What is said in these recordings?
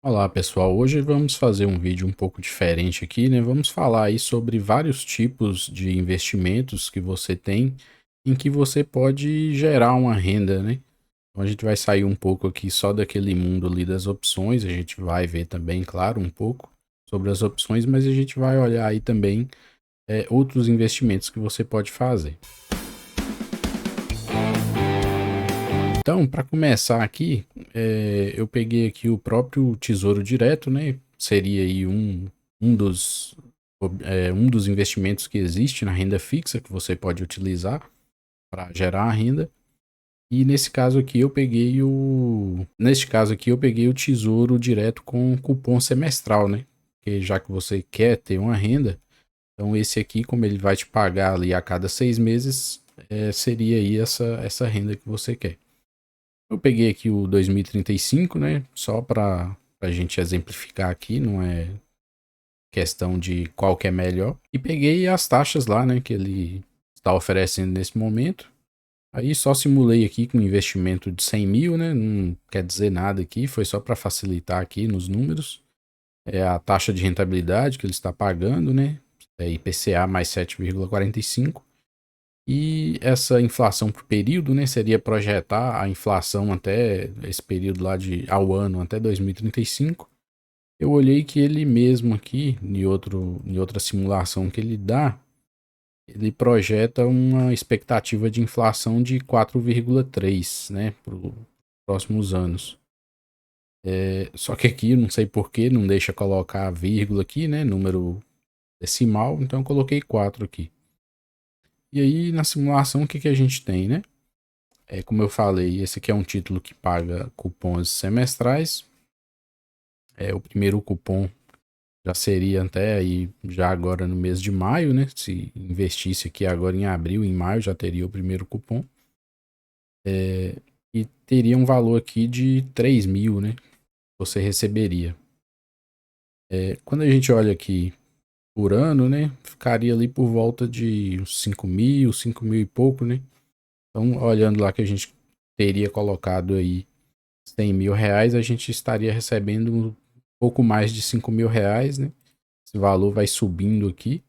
Olá pessoal, hoje vamos fazer um vídeo um pouco diferente aqui, né? Vamos falar aí sobre vários tipos de investimentos que você tem em que você pode gerar uma renda, né? Então a gente vai sair um pouco aqui só daquele mundo ali das opções, a gente vai ver também, claro, um pouco sobre as opções, mas a gente vai olhar aí também outros investimentos que você pode fazer. Então, para começar aqui, eu peguei aqui o próprio Tesouro Direto, né? Seria aí um dos investimentos que existe na renda fixa que você pode utilizar para gerar a renda. E neste caso aqui eu peguei o Tesouro Direto com cupom semestral, né? Porque já que você quer ter uma renda, então esse aqui, como ele vai te pagar ali a cada 6 meses, seria aí essa renda que você quer. Eu peguei aqui o 2035, né? Só para a gente exemplificar aqui, não é questão de qual que é melhor. E peguei as taxas lá, né? Que ele está oferecendo nesse momento. Aí só simulei aqui com um investimento de 100 mil, né? Não quer dizer nada aqui, foi só para facilitar aqui nos números. É a taxa de rentabilidade que ele está pagando, né? É IPCA mais 7,45. E essa inflação por período, né, seria projetar a inflação até esse período lá ao ano, até 2035. Eu olhei que ele mesmo aqui, em outra simulação que ele dá, ele projeta uma expectativa de inflação de 4,3, né, para os próximos anos. Só que aqui, não sei por que, não deixa colocar vírgula aqui, né, número decimal, então eu coloquei 4 aqui. E aí, na simulação, o que que a gente tem, né? Como eu falei, esse aqui é um título que paga cupons semestrais. O primeiro cupom já seria até aí, já agora no mês de maio, né? Se investisse aqui agora em abril, em maio, já teria o primeiro cupom. E teria um valor aqui de 3 mil, né? Você receberia. Quando a gente olha aqui por ano, né? Ficaria ali por volta de uns 5 mil e pouco, né? Então, olhando lá que a gente teria colocado aí 100 mil reais, a gente estaria recebendo um pouco mais de 5 mil reais, né? Esse valor vai subindo aqui,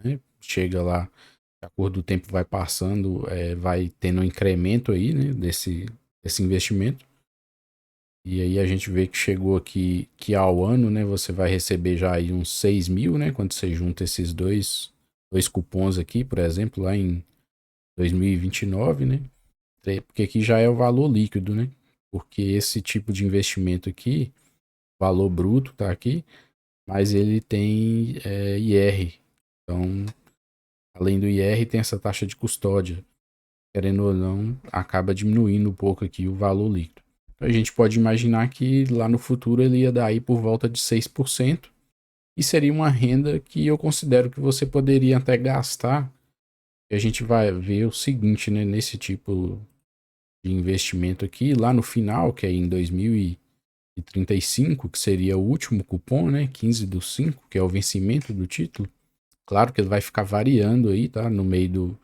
né? Chega lá, de acordo com o tempo vai passando, vai tendo um incremento aí, né? Desse investimento. E aí a gente vê que chegou aqui, que ao ano, né? Você vai receber já aí uns 6 mil, né? Quando você junta esses dois cupons aqui, por exemplo, lá em 2029, né? Porque aqui já é o valor líquido, né? Porque esse tipo de investimento aqui, valor bruto tá aqui, mas ele tem IR. Então, além do IR, tem essa taxa de custódia. Querendo ou não, acaba diminuindo um pouco aqui o valor líquido. Então, a gente pode imaginar que lá no futuro ele ia dar aí por volta de 6%, e seria uma renda que eu considero que você poderia até gastar. E a gente vai ver o seguinte, né? Nesse tipo de investimento aqui, lá no final, que é em 2035, que seria o último cupom, né? 15/5, que é o vencimento do título. Claro que ele vai ficar variando aí, tá? No meio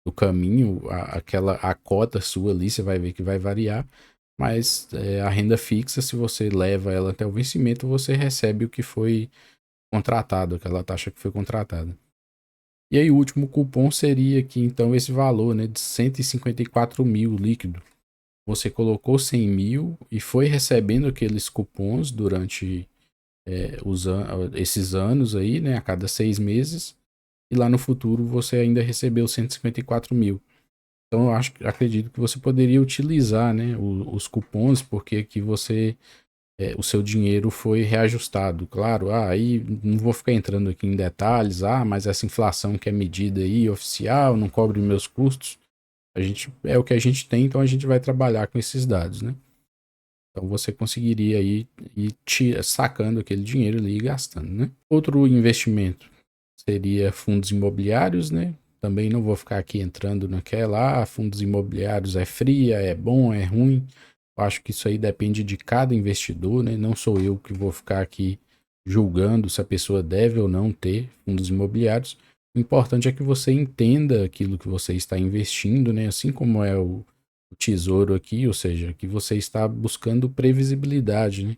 do caminho, a cota sua ali, você vai ver que vai variar. Mas a renda fixa, se você leva ela até o vencimento, você recebe o que foi contratado, aquela taxa que foi contratada. E aí o último cupom seria aqui, então, esse valor, né? De 154 mil líquido. Você colocou 100 mil e foi recebendo aqueles cupons durante esses anos aí, né? A cada 6 meses. E lá no futuro você ainda recebeu 154 mil. Então eu acredito que você poderia utilizar, né, os cupons, porque aqui o seu dinheiro foi reajustado. Claro, aí não vou ficar entrando aqui em detalhes, mas essa inflação que é medida aí, oficial, não cobre meus custos. É o que a gente tem, então a gente vai trabalhar com esses dados, né? Então você conseguiria aí ir sacando aquele dinheiro ali e gastando, né? Outro investimento seria fundos imobiliários, né? Também não vou ficar aqui entrando naquela, fundos imobiliários é fria, é bom, é ruim. Eu acho que isso aí depende de cada investidor, né? Não sou eu que vou ficar aqui julgando se a pessoa deve ou não ter fundos imobiliários. O importante é que você entenda aquilo que você está investindo, né? Assim como é o tesouro aqui, ou seja, que você está buscando previsibilidade, né?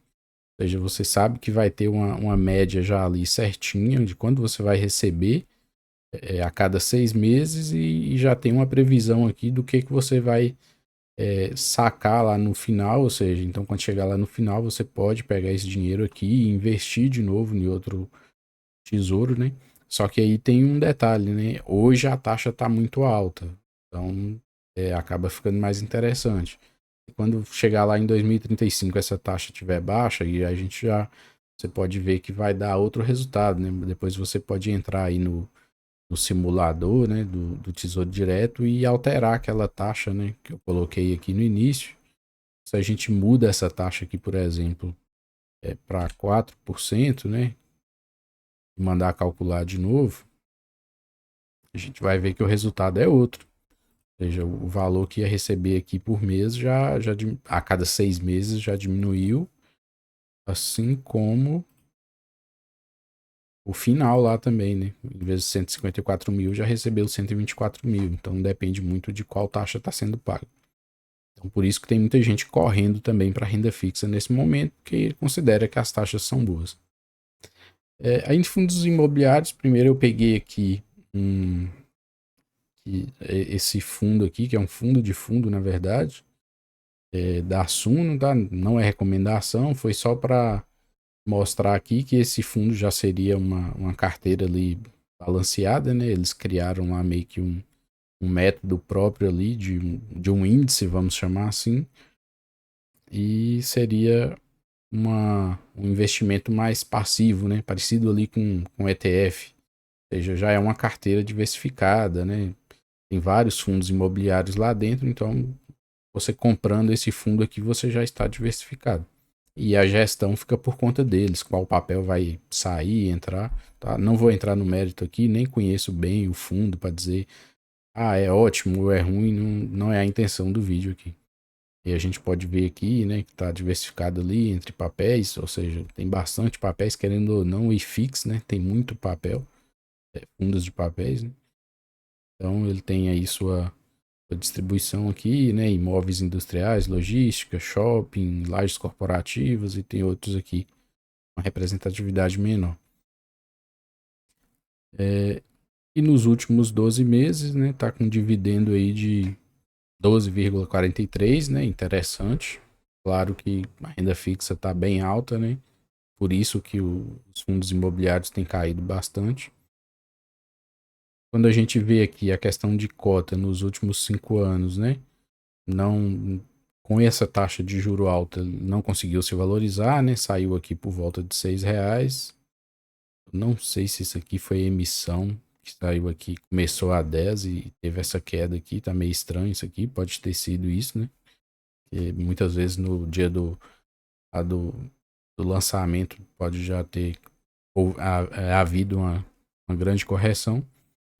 Ou seja, você sabe que vai ter uma média já ali certinha de quando você vai receber a cada 6 meses e já tem uma previsão aqui do que você vai sacar lá no final. Ou seja, então quando chegar lá no final você pode pegar esse dinheiro aqui e investir de novo em outro tesouro, né? Só que aí tem um detalhe, né? Hoje a taxa está muito alta, então acaba ficando mais interessante. Quando chegar lá em 2035 essa taxa estiver baixa, e a gente já, você pode ver que vai dar outro resultado, né? Depois você pode entrar aí no simulador, né, do Tesouro Direto e alterar aquela taxa, né, que eu coloquei aqui no início. Se a gente muda essa taxa aqui, por exemplo, para 4%, né, e mandar calcular de novo, a gente vai ver que o resultado é outro. Ou seja, o valor que ia receber aqui por mês já a cada 6 meses já diminuiu, assim como o final lá também, né? Em vez de 154 mil, já recebeu 124 mil. Então depende muito de qual taxa está sendo paga. Então por isso que tem muita gente correndo também para renda fixa nesse momento, porque considera que as taxas são boas. Aí em fundos imobiliários, primeiro eu peguei aqui esse fundo aqui, que é um fundo de fundo, na verdade, da Suno, tá? Não é recomendação, foi só para mostrar aqui que esse fundo já seria uma carteira ali balanceada, né? Eles criaram lá meio que um método próprio ali de um índice, vamos chamar assim, e seria um investimento mais passivo, né? Parecido ali com ETF, ou seja, já é uma carteira diversificada, né? Tem vários fundos imobiliários lá dentro, então você comprando esse fundo aqui, você já está diversificado. E a gestão fica por conta deles, qual papel vai sair, entrar, tá? Não vou entrar no mérito aqui, nem conheço bem o fundo para dizer, é ótimo ou é ruim, não é a intenção do vídeo aqui. E a gente pode ver aqui, né, que está diversificado ali entre papéis, ou seja, tem bastante papéis, querendo ou não, e IFIX, né, tem muito papel, fundos de papéis, né? Então ele tem aí sua distribuição aqui, né, imóveis industriais, logística, shopping, lajes corporativas e tem outros aqui, uma representatividade menor. E nos últimos 12 meses, né, tá com dividendo aí de 12,43, né, interessante. Claro que a renda fixa tá bem alta, né, por isso que os fundos imobiliários têm caído bastante. Quando a gente vê aqui a questão de cota nos últimos 5 anos, né, não, com essa taxa de juro alta, não conseguiu se valorizar, né, saiu aqui por volta de R$ 6. Não sei se isso aqui foi emissão que saiu aqui, começou a 10 e teve essa queda aqui, tá meio estranho isso aqui, pode ter sido isso, né? Porque muitas vezes no dia do lançamento pode já ter havido uma grande correção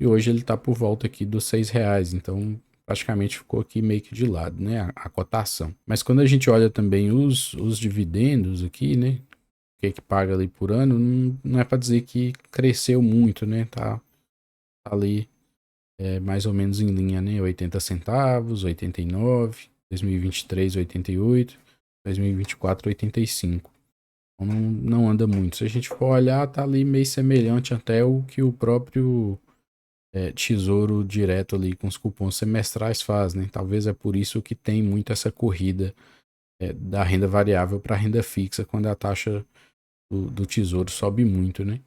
e hoje ele tá por volta aqui dos R$ 6, então praticamente ficou aqui meio que de lado, né? A cotação. Mas quando a gente olha também os dividendos aqui, né? Que paga ali por ano, não é para dizer que cresceu muito, né? Tá ali mais ou menos em linha, né? 80 centavos, 89, 2023, 88, 2024, 85. Então não anda muito. Se a gente for olhar, tá ali meio semelhante até o que o próprio Tesouro Direto ali com os cupons semestrais faz, né? Talvez é por isso que tem muito essa corrida da renda variável para a renda fixa quando a taxa do tesouro sobe muito, né?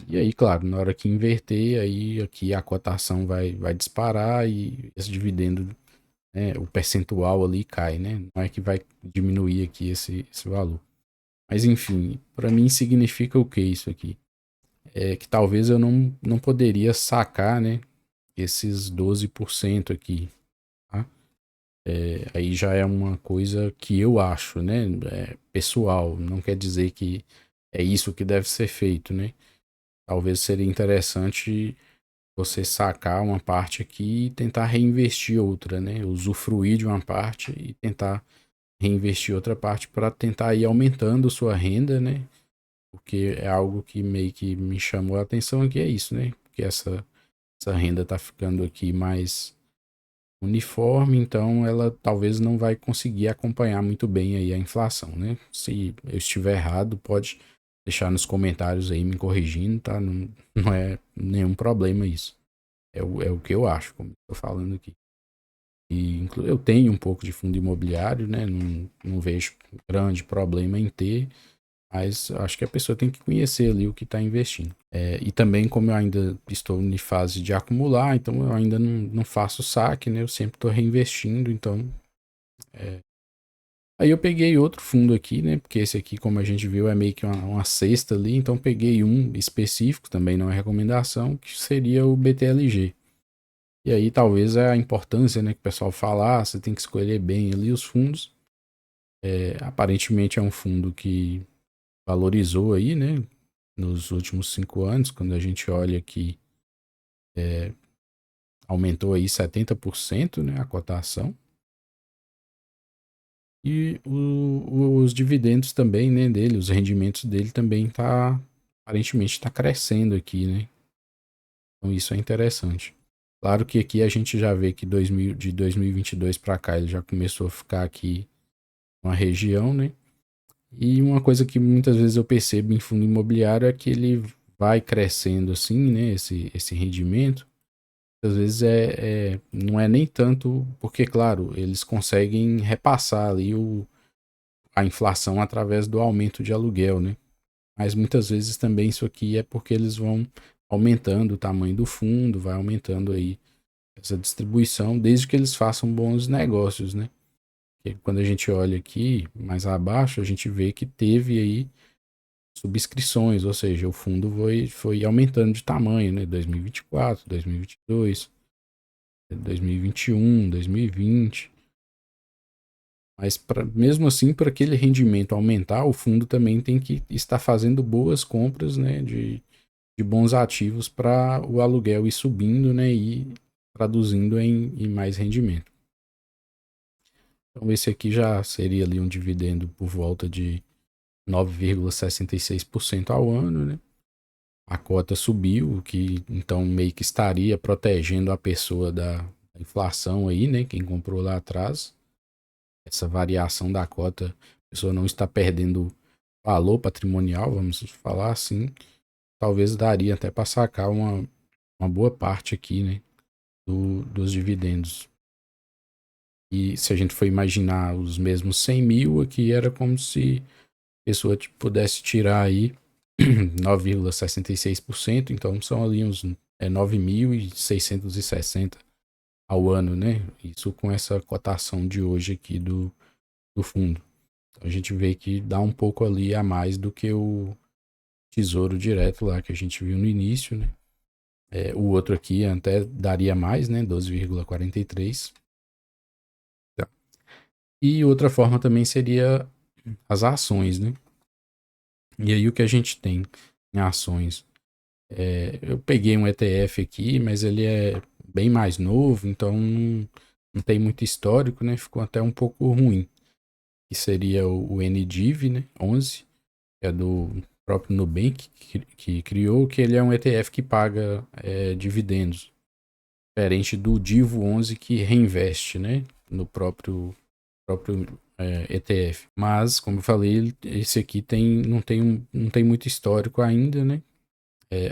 E aí, claro, na hora que inverter, aí aqui a cotação vai disparar e esse dividendo, né, o percentual ali cai, né? Não é que vai diminuir aqui esse valor. Mas enfim, para mim significa o que isso aqui? É que talvez eu não poderia sacar, né, esses 12% aqui, tá? Aí já é uma coisa que eu acho, né, pessoal, não quer dizer que é isso que deve ser feito, né? Talvez seria interessante você sacar uma parte aqui e tentar reinvestir outra, né? Usufruir de uma parte e tentar reinvestir outra parte para tentar ir aumentando sua renda, né? Porque é algo que meio que me chamou a atenção aqui, é isso, né? Porque essa renda tá ficando aqui mais uniforme, então ela talvez não vai conseguir acompanhar muito bem aí a inflação, né? Se eu estiver errado, pode deixar nos comentários aí me corrigindo, tá? Não, não é nenhum problema isso. É o que eu acho, como estou falando aqui. E eu tenho um pouco de fundo imobiliário, né? Não vejo grande problema em ter, mas acho que a pessoa tem que conhecer ali o que está investindo. E também, como eu ainda estou em fase de acumular, então eu ainda não faço saque, né? Eu sempre estou reinvestindo, então. Aí eu peguei outro fundo aqui, né? Porque esse aqui, como a gente viu, é meio que uma cesta ali, então peguei um específico, também não é recomendação, que seria o BTLG. E aí talvez a importância, né, que o pessoal fala, você tem que escolher bem ali os fundos. Aparentemente é um fundo que valorizou aí, né, nos últimos 5 anos, quando a gente olha aqui, aumentou aí 70%, né, a cotação. E os dividendos também, né, dele, os rendimentos dele também aparentemente está crescendo aqui, né. Então isso é interessante. Claro que aqui a gente já vê que de 2022 para cá ele já começou a ficar aqui uma região, né. E uma coisa que muitas vezes eu percebo em fundo imobiliário é que ele vai crescendo assim, né, esse rendimento. Às vezes não é nem tanto, porque claro, eles conseguem repassar ali a inflação através do aumento de aluguel, né? Mas muitas vezes também isso aqui é porque eles vão aumentando o tamanho do fundo, vai aumentando aí essa distribuição, desde que eles façam bons negócios, né? Porque quando a gente olha aqui mais abaixo, a gente vê que teve aí subscrições, ou seja, o fundo foi aumentando de tamanho, né? 2024, 2022, 2021, 2020. Mas mesmo assim, para aquele rendimento aumentar, o fundo também tem que estar fazendo boas compras, né, de bons ativos para o aluguel ir subindo, né, e traduzindo em mais rendimento. Então esse aqui já seria ali um dividendo por volta de 9,66% ao ano, né? A cota subiu, o que então meio que estaria protegendo a pessoa da inflação aí, né? Quem comprou lá atrás, essa variação da cota, a pessoa não está perdendo valor patrimonial, vamos falar assim. Talvez daria até para sacar uma boa parte aqui, né? Dos dividendos. E se a gente for imaginar os mesmos 100 mil, aqui era como se a pessoa pudesse tirar aí 9,66%, então são ali uns 9.660 ao ano, né? Isso com essa cotação de hoje aqui do fundo. Então a gente vê que dá um pouco ali a mais do que o Tesouro Direto lá que a gente viu no início, né? O outro aqui até daria mais, né? 12,43. Tá. E outra forma também seria as ações, né? E aí o que a gente tem em ações? Eu peguei um ETF aqui, mas ele é bem mais novo, então não tem muito histórico, né? Ficou até um pouco ruim. Que seria o NDIV, né? 11, que é do próprio Nubank, que criou, que ele é um ETF que paga dividendos. Diferente do Divo 11, que reinveste, né? No próprio ETF. Mas, como eu falei, esse aqui não tem muito histórico ainda, né?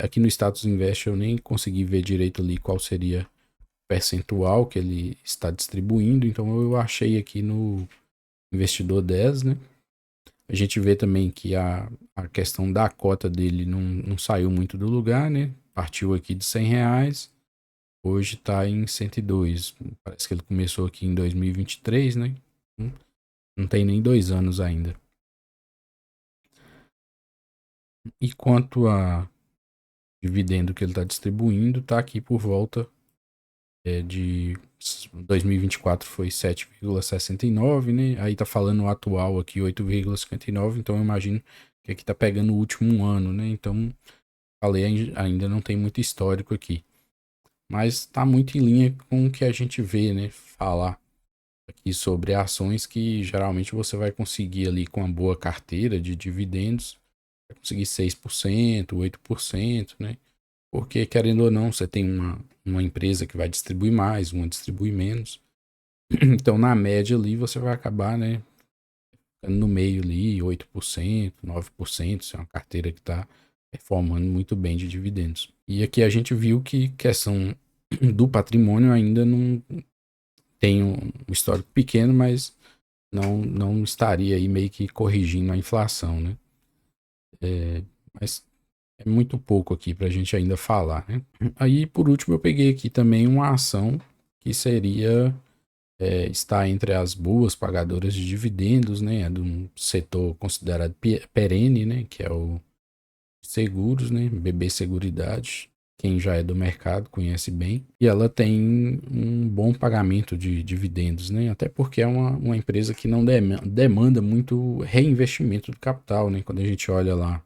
Aqui no Status Invest eu nem consegui ver direito ali qual seria o percentual que ele está distribuindo, então eu achei aqui no Investidor 10, né? A gente vê também que a questão da cota dele não saiu muito do lugar, né? Partiu aqui de R$ 100, hoje está em 102. Parece que ele começou aqui em 2023, né? Não tem nem 2 anos ainda. E quanto a dividendo que ele está distribuindo, está aqui por volta de 2024 foi 7,69, né? Aí tá falando o atual aqui 8,59, então eu imagino que aqui tá pegando o último ano, né? Então, falei, ainda não tem muito histórico aqui. Mas tá muito em linha com o que a gente vê, né? Falar aqui sobre ações que geralmente você vai conseguir ali com uma boa carteira de dividendos, vai conseguir 6%, 8%, né? Porque, querendo ou não, você tem uma empresa que vai distribuir mais, uma distribui menos. Então, na média ali, você vai acabar, né, ficando no meio ali, 8%, 9%, se é uma carteira que está performando muito bem de dividendos. E aqui a gente viu que questão do patrimônio ainda não tem um histórico pequeno, mas não estaria aí meio que corrigindo a inflação, né? Mas é muito pouco aqui para a gente ainda falar, né? Aí, por último, eu peguei aqui também uma ação que seria está entre as boas pagadoras de dividendos, né? É de um setor considerado perene, né? Que é o seguros, né? BB Seguridade. Quem já é do mercado conhece bem. E ela tem um bom pagamento de dividendos, né? Até porque é uma empresa que não demanda muito reinvestimento do capital, né? Quando a gente olha lá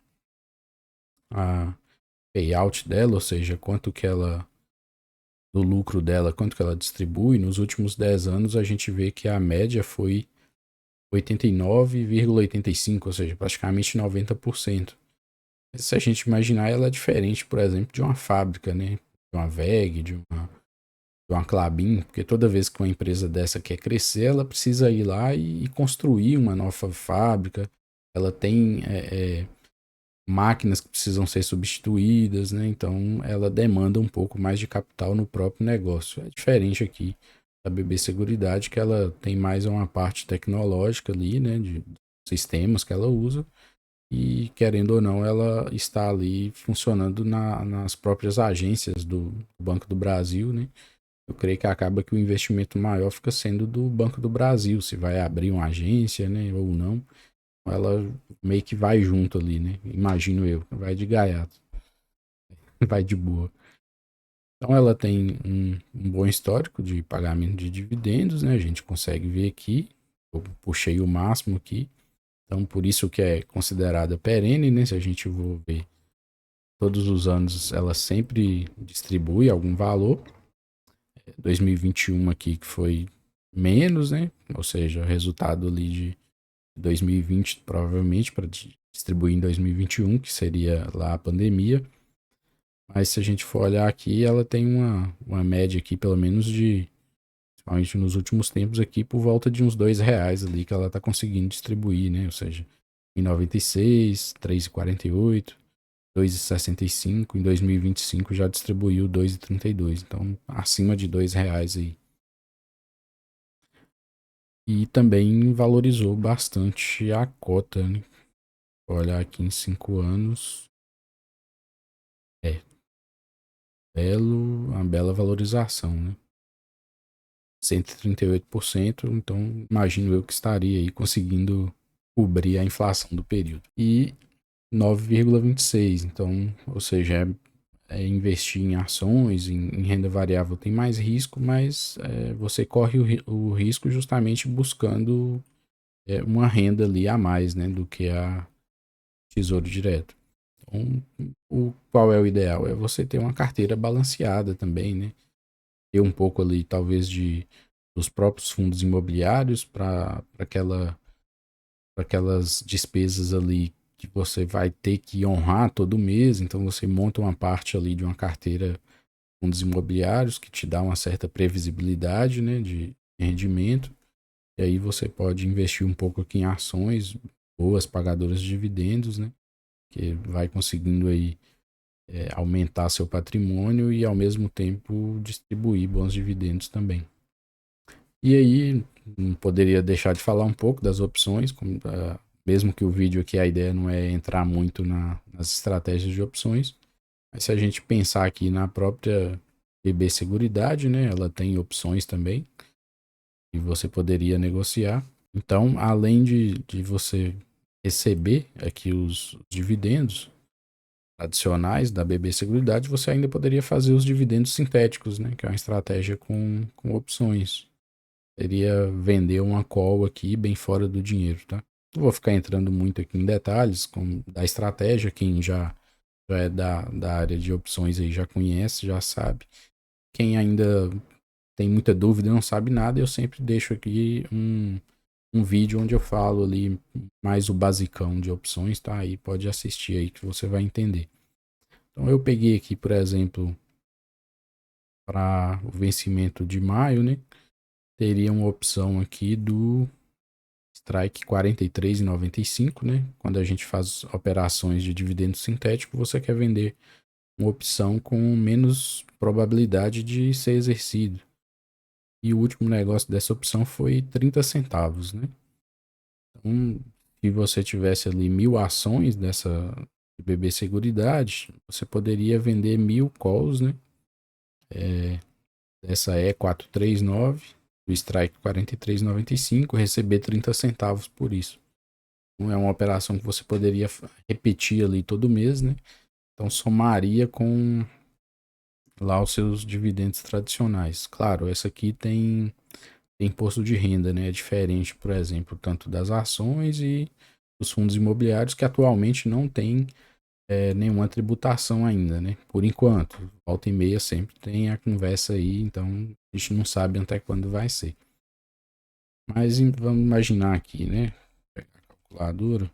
a payout dela, ou seja, quanto que ela do lucro dela, quanto que ela distribui, nos últimos 10 anos a gente vê que a média foi 89,85, ou seja, praticamente 90%. Se a gente imaginar, ela é diferente, por exemplo, de uma fábrica, né? De uma WEG, de uma Klabin, porque toda vez que uma empresa dessa quer crescer, ela precisa ir lá e construir uma nova fábrica. Ela tem máquinas que precisam ser substituídas, né? Então ela demanda um pouco mais de capital no próprio negócio. É diferente aqui da BB Seguridade, que ela tem mais uma parte tecnológica ali, né? De sistemas que ela usa. E, querendo ou não, ela está ali funcionando nas próprias agências do Banco do Brasil, né? Eu creio que acaba que o investimento maior fica sendo do Banco do Brasil, se vai abrir uma agência, né? Ou não. Ela meio que vai junto ali, né? Imagino eu. Vai de gaiato. Vai de boa. Então ela tem um bom histórico de pagamento de dividendos, né? A gente consegue ver aqui. Eu puxei o máximo aqui. Então por isso que é considerada perene, né? Se a gente for ver todos os anos, ela sempre distribui algum valor. 2021 aqui que foi menos, né? Ou seja, o resultado ali de 2020 provavelmente para distribuir em 2021, que seria lá a pandemia. Mas se a gente for olhar aqui, ela tem uma média aqui, pelo menos de, principalmente nos últimos tempos aqui, por volta de uns R$ 2 ali que ela está conseguindo distribuir, né? Ou seja, em 96, 3,48, 2,65, em 2025 já distribuiu 2,32. Então, acima de R$ 2 aí. E também valorizou bastante a cota, né? Vou olhar aqui em 5 anos. É, uma bela valorização, né? 138%, então imagino eu que estaria aí conseguindo cobrir a inflação do período. E 9,26, então, ou seja, investir em ações, em renda variável tem mais risco, mas você corre o risco justamente buscando uma renda ali a mais, né, do que a Tesouro Direto. Então, qual é o ideal? É você ter uma carteira balanceada também, né? Ter um pouco ali, talvez, dos próprios fundos imobiliários para aquelas despesas ali que você vai ter que honrar todo mês. Então, você monta uma parte ali de uma carteira de fundos imobiliários que te dá uma certa previsibilidade, né, de rendimento. E aí você pode investir um pouco aqui em ações boas, pagadoras de dividendos, né? Que vai conseguindo aí aumentar seu patrimônio e ao mesmo tempo distribuir bons dividendos também. E aí, não poderia deixar de falar um pouco das opções, mesmo que o vídeo aqui a ideia não é entrar muito nas estratégias de opções, mas se a gente pensar aqui na própria BB Seguridade, né, ela tem opções também e você poderia negociar. Então, além de você receber aqui os dividendos adicionais da BB Seguridade, você ainda poderia fazer os dividendos sintéticos, né, que é uma estratégia com opções. Seria vender uma call aqui bem fora do dinheiro, tá? Não vou ficar entrando muito aqui em detalhes da estratégia, quem já é da área de opções aí já conhece, já sabe. Quem ainda tem muita dúvida e não sabe nada, eu sempre deixo aqui um vídeo onde eu falo ali mais o basicão de opções, tá? Aí pode assistir aí que você vai entender. Então eu peguei aqui, por exemplo, para o vencimento de maio, né? Teria uma opção aqui do strike 43,95, né? Quando a gente faz operações de dividendo sintético, você quer vender uma opção com menos probabilidade de ser exercido. E o último negócio dessa opção foi 30 centavos, né? Então, se você tivesse ali 1.000 ações dessa BB Seguridade, você poderia vender 1.000 calls, né? Dessa E439, do strike 43,95, receber 30 centavos por isso. Então, é uma operação que você poderia repetir ali todo mês, né? Então somaria com lá os seus dividendos tradicionais. Claro, essa aqui tem imposto de renda, né? É diferente, por exemplo, tanto das ações e dos fundos imobiliários que atualmente não tem nenhuma tributação ainda, né? Por enquanto, volta e meia sempre tem a conversa aí, então a gente não sabe até quando vai ser. Mas vamos imaginar aqui, né? Vou pegar a calculadora.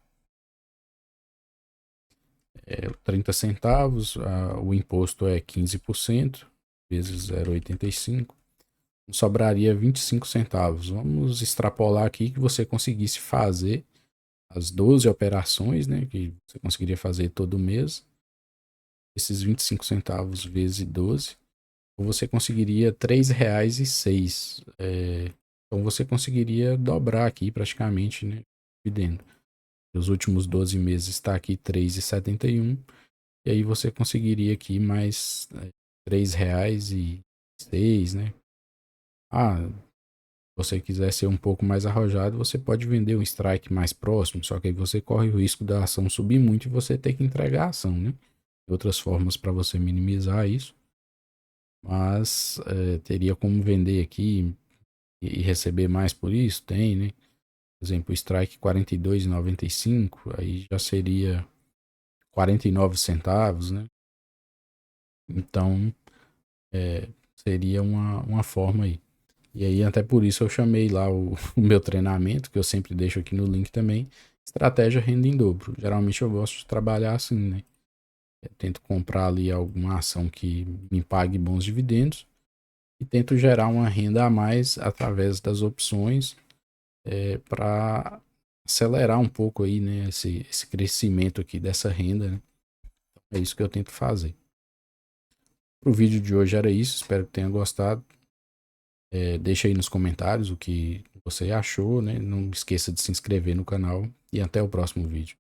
30 centavos, o imposto é 15%, vezes 0,85. Sobraria 25 centavos. Vamos extrapolar aqui que você conseguisse fazer as 12 operações, né? Que você conseguiria fazer todo mês. Esses 25 centavos vezes 12, você conseguiria R$ 3,06. Então você conseguiria dobrar aqui praticamente, né? Dividendo. Os últimos 12 meses está aqui 3,71. E aí você conseguiria aqui mais R$ 3,06, né? Se você quiser ser um pouco mais arrojado, você pode vender um strike mais próximo, só que aí você corre o risco da ação subir muito e você ter que entregar a ação, né? Outras formas para você minimizar isso, mas teria como vender aqui e receber mais por isso? Tem, né? Por exemplo, o strike 42,95, aí já seria 49 centavos, né? Então, seria uma forma aí. E aí, até por isso, eu chamei lá o meu treinamento, que eu sempre deixo aqui no link também, Estratégia Renda em Dobro. Geralmente eu gosto de trabalhar assim, né? Eu tento comprar ali alguma ação que me pague bons dividendos e tento gerar uma renda a mais através das opções para acelerar um pouco aí, né? Esse crescimento aqui dessa renda, né? É isso que eu tento fazer. O vídeo de hoje era isso, espero que tenha gostado. Deixa aí nos comentários o que você achou, né? Não esqueça de se inscrever no canal e até o próximo vídeo.